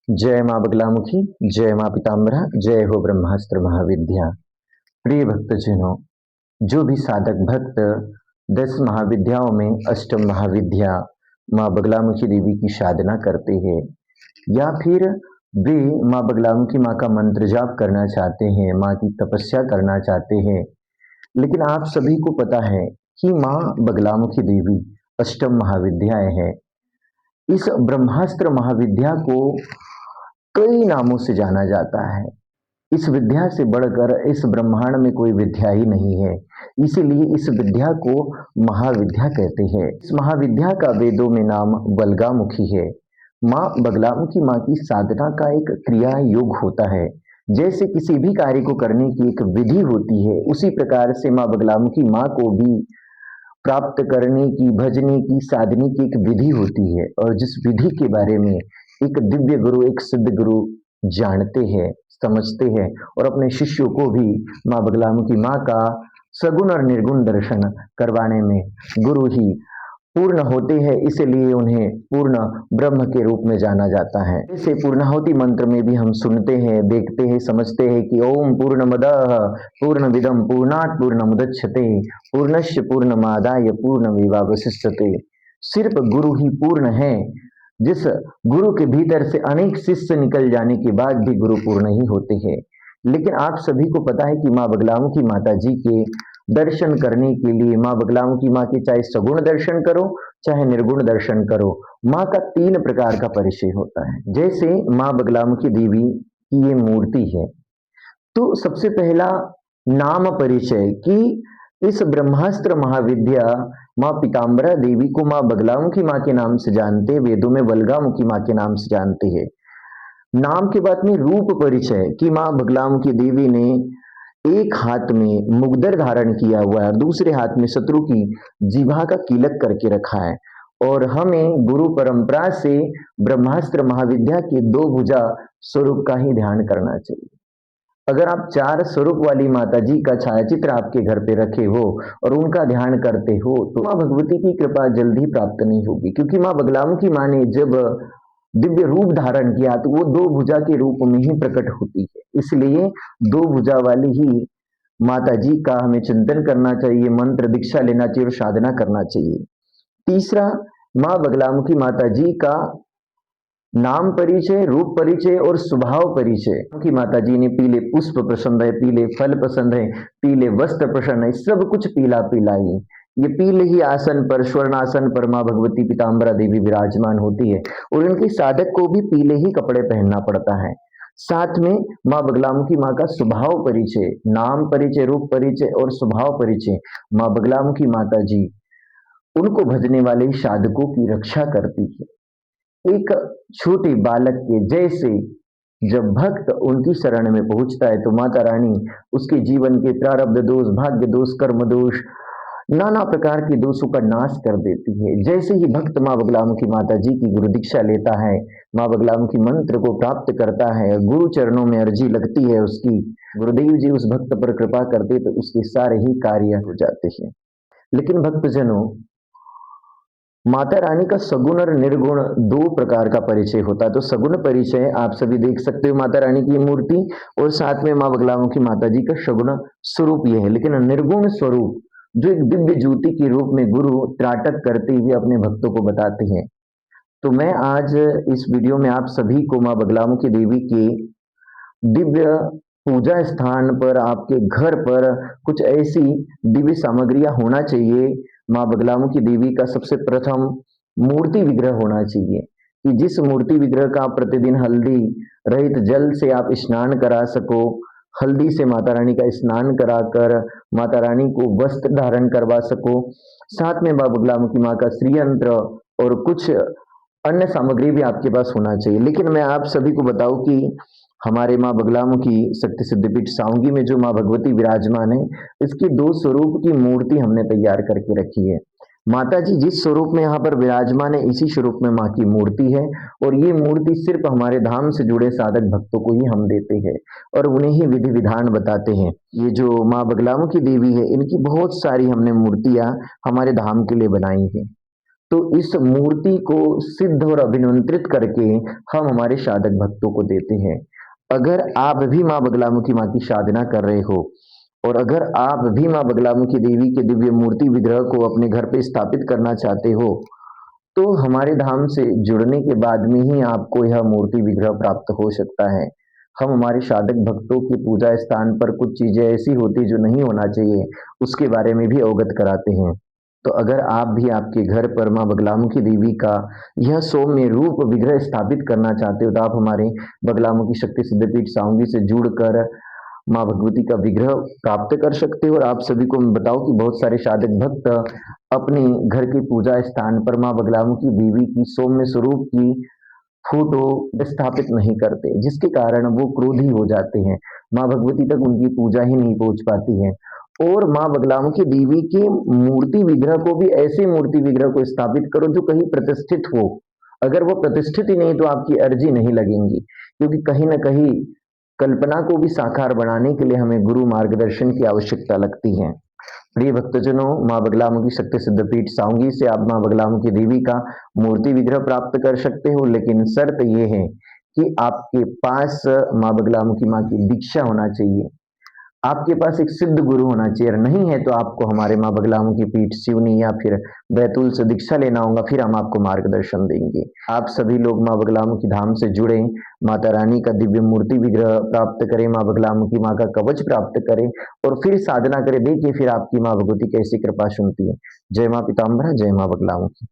जय माँ बगलामुखी, जय माँ पीताम्बरा, जय हो ब्रह्मास्त्र महाविद्या। प्रिय भक्तजनों, जो भी साधक भक्त 10 महाविद्याओं में अष्टम महाविद्या माँ बगलामुखी देवी की साधना करते हैं या फिर वे माँ बगलामुखी माँ का मंत्र जाप करना चाहते हैं, माँ की तपस्या करना चाहते हैं, लेकिन आप सभी को पता है कि माँ बगलामुखी देवी अष्टम महाविद्याएं हैं। इस ब्रह्मास्त्र महाविद्या को कई नामों से जाना जाता है। इस विद्या से बढ़कर इस ब्रह्मांड में कोई विद्या ही नहीं है, इसीलिए इस विद्या को महाविद्या कहते हैं। इस महाविद्या का वेदों में नाम बलगामुखी है। माँ बगलामुखी माँ की साधना का एक क्रिया योग होता है। जैसे किसी भी कार्य को करने की एक विधि होती है, उसी प्रकार से माँ बगलामुखी माँ को भी प्राप्त करने की, भजने की, साधने की एक विधि होती है। और जिस विधि के बारे में एक दिव्य गुरु, एक सिद्ध गुरु जानते हैं, समझते हैं और अपने शिष्यों को भी माँ बगलामुखी माँ का सगुण और निर्गुण दर्शन करवाने में गुरु ही पूर्ण होते हैं, इसलिए उन्हें पूर्ण ब्रह्म के रूप में जाना जाता है। इसे पूर्णाहुति मंत्र में भी हम सुनते हैं, देखते हैं, समझते हैं कि ओम पूर्णमदः पूर्णमिदं पूर्णात् पूर्णमुदच्यते पूर्णस्य पूर्णमादाय पूर्णमेवावशिष्यते। सिर्फ गुरु ही पूर्ण है। जिस गुरु के भीतर से अनेक शिष्य निकल जाने के बाद भी गुरु पूर्ण ही होते हैं। लेकिन आप सभी को पता है कि माँ बगलामुखी माता जी के दर्शन करने के लिए, माँ बगलामुखी माँ के चाहे सगुण दर्शन करो चाहे निर्गुण दर्शन करो, माँ का 3 प्रकार का परिचय होता है। जैसे माँ बगलामुखी देवी की ये मूर्ति है, तो सबसे पहला नाम परिचय कि इस ब्रह्मास्त्र महाविद्या माँ पीताम्बरा देवी को माँ बगलामुखी माँ के नाम से जानते, वेदों में बलगामुखी माँ के नाम से जानते हैं। नाम के बाद में रूप परिचय कि माँ बगलामुखी देवी ने एक हाथ में मुगदर धारण किया हुआ है, दूसरे हाथ में शत्रु की जीवा का कीलक करके रखा है। और हमें गुरु परंपरा से ब्रह्मास्त्र महाविद्या के 2 भुजा स्वरूप का ही ध्यान करना चाहिए। अगर आप 4 स्वरूप वाली माता जी का छायाचित्र आपके घर पे रखे हो और उनका ध्यान करते हो, तो माँ भगवती की कृपा जल्दी प्राप्त नहीं होगी, क्योंकि माँ बगलामुखी माँ ने जब दिव्य रूप धारण किया तो वो 2 भुजा के रूप में ही प्रकट होती है। इसलिए 2 भुजा वाली ही माता जी का हमें चिंतन करना चाहिए, मंत्र दीक्षा लेना चाहिए और साधना करना चाहिए। तीसरा, माँ बगलामुखी माता जी का नाम परिचय, रूप परिचय और स्वभाव परिचय कि माता जी ने पीले पुष्प पसंद है, पीले फल पसंद है, पीले वस्त्र पसंद है, सब कुछ पीला पीला ही। ये पीले ही आसन पर, स्वर्णासन पर माँ भगवती पीताम्बरा देवी विराजमान होती है और इनके साधक को भी पीले ही कपड़े पहनना पड़ता है। साथ में माँ बगलामुखी माँ का स्वभाव परिचय, नाम परिचय, रूप परिचय और स्वभाव परिचय। माँ बगलामुखी माता जी उनको भजने वाले साधकों की रक्षा करती है। एक छोटे बालक के जैसे जब भक्त उनकी शरण में पहुंचता है तो माता रानी उसके जीवन के प्रारब्ध दोष, भाग्य दोष, कर्म दोष, नाना प्रकार के दोषों का नाश कर देती है। जैसे ही भक्त माँ बगलामुखी माता जी की गुरु दीक्षा लेता है, माँ बगलामुखी मंत्र को प्राप्त करता है, गुरु चरणों में अर्जी लगती है उसकी, गुरुदेव जी उस भक्त पर कृपा करते तो उसके सारे ही कार्य हो जाते हैं। लेकिन भक्तजनों, माता रानी का सगुण और निर्गुण 2 प्रकार का परिचय होता है। तो सगुण परिचय आप सभी देख सकते हो माता रानी की मूर्ति, और साथ में माँ बगलामुखी माता जी का सगुण स्वरूप यह है। लेकिन निर्गुण स्वरूप जो एक दिव्य ज्योति के रूप में गुरु त्राटक करते हुए अपने भक्तों को बताते हैं, तो मैं आज इस वीडियो में आप सभी को माँ बगलामुखी देवी के दिव्य पूजा स्थान पर, आपके घर पर कुछ ऐसी दिव्य सामग्रियां होना चाहिए। माँ बगलामुखी देवी का सबसे प्रथम मूर्ति विग्रह होना चाहिए कि जिस मूर्ति विग्रह का आप प्रतिदिन हल्दी रहित जल से आप स्नान करा सको, हल्दी से माता रानी का स्नान कराकर माता रानी को वस्त्र धारण करवा सको। साथ में माँ बगलामुखी माँ का श्री यंत्र और कुछ अन्य सामग्री भी आपके पास होना चाहिए। लेकिन मैं आप सभी को बताऊं कि हमारे माँ बगलामुखी शक्ति सिद्धपीठ साउंगी में जो माँ भगवती विराजमान है, इसकी 2 स्वरूप की मूर्ति हमने तैयार करके रखी है। माता जी जिस स्वरूप में यहाँ पर विराजमान है, इसी स्वरूप में माँ की मूर्ति है और ये मूर्ति सिर्फ हमारे धाम से जुड़े साधक भक्तों को ही हम देते हैं और उन्हें ही विधि विधान बताते हैं। ये जो माँ बगलामुखी देवी है, इनकी बहुत सारी हमने मूर्तियां हमारे धाम के लिए बनाई है। तो इस मूर्ति को सिद्ध और अभिमंत्रित करके हम हमारे साधक भक्तों को देते हैं। अगर आप भी माँ बगलामुखी माँ की साधना कर रहे हो और अगर आप भी माँ बगलामुखी देवी के दिव्य मूर्ति विग्रह को अपने घर पे स्थापित करना चाहते हो, तो हमारे धाम से जुड़ने के बाद में ही आपको यह मूर्ति विग्रह प्राप्त हो सकता है। हम हमारे साधक भक्तों की पूजा स्थान पर कुछ चीजें ऐसी होती जो नहीं होना चाहिए, उसके बारे में भी अवगत कराते हैं। तो अगर आप भी आपके घर पर माँ बगलामुखी देवी का यह सौम्य रूप विग्रह स्थापित करना चाहते हो, तो आप हमारे बगलामुखी शक्ति सिद्धपीठ साउंगी से जुड़कर माँ भगवती का विग्रह प्राप्त कर सकते हो। और आप सभी को मैं बताऊं कि बहुत सारे साधक भक्त अपने घर की पूजा स्थान पर माँ बगलामुखी देवी की सौम्य स्वरूप की फोटो स्थापित नहीं करते, जिसके कारण वो क्रोधी हो जाते हैं, माँ भगवती तक उनकी पूजा ही नहीं पहुंच पाती है। और माँ बगलामुखी देवी की मूर्ति विग्रह को भी ऐसे मूर्ति विग्रह को स्थापित करो जो कहीं प्रतिष्ठित हो। अगर वो प्रतिष्ठित ही नहीं तो आपकी अर्जी नहीं लगेंगी, क्योंकि कहीं ना कहीं कल्पना को भी साकार बनाने के लिए हमें गुरु मार्गदर्शन की आवश्यकता लगती है। प्रिय भक्तजनों, माँ बगलामुखी शक्ति सिद्धपीठ साउंगी से आप माँ बगलामुखी देवी का मूर्ति विग्रह प्राप्त कर सकते हो, लेकिन शर्त यह है कि आपके पास माँ बगलामुखी माँ की दीक्षा होना चाहिए, आपके पास एक सिद्ध गुरु होना चाहिए। अगर नहीं है तो आपको हमारे माँ बगलामुखी पीठ सिवनी या फिर बैतूल से दीक्षा लेना होगा, फिर हम आपको मार्गदर्शन देंगे। आप सभी लोग माँ बगलामुखी धाम से जुड़े, माता रानी का दिव्य मूर्ति विग्रह प्राप्त करें, माँ बगलामुखी माँ का कवच प्राप्त करें और फिर साधना करें। देखिए फिर आपकी माँ भगवती कैसी कृपा सुनती है। जय माँ पीताम्बरा, जय माँ बगलामुखी।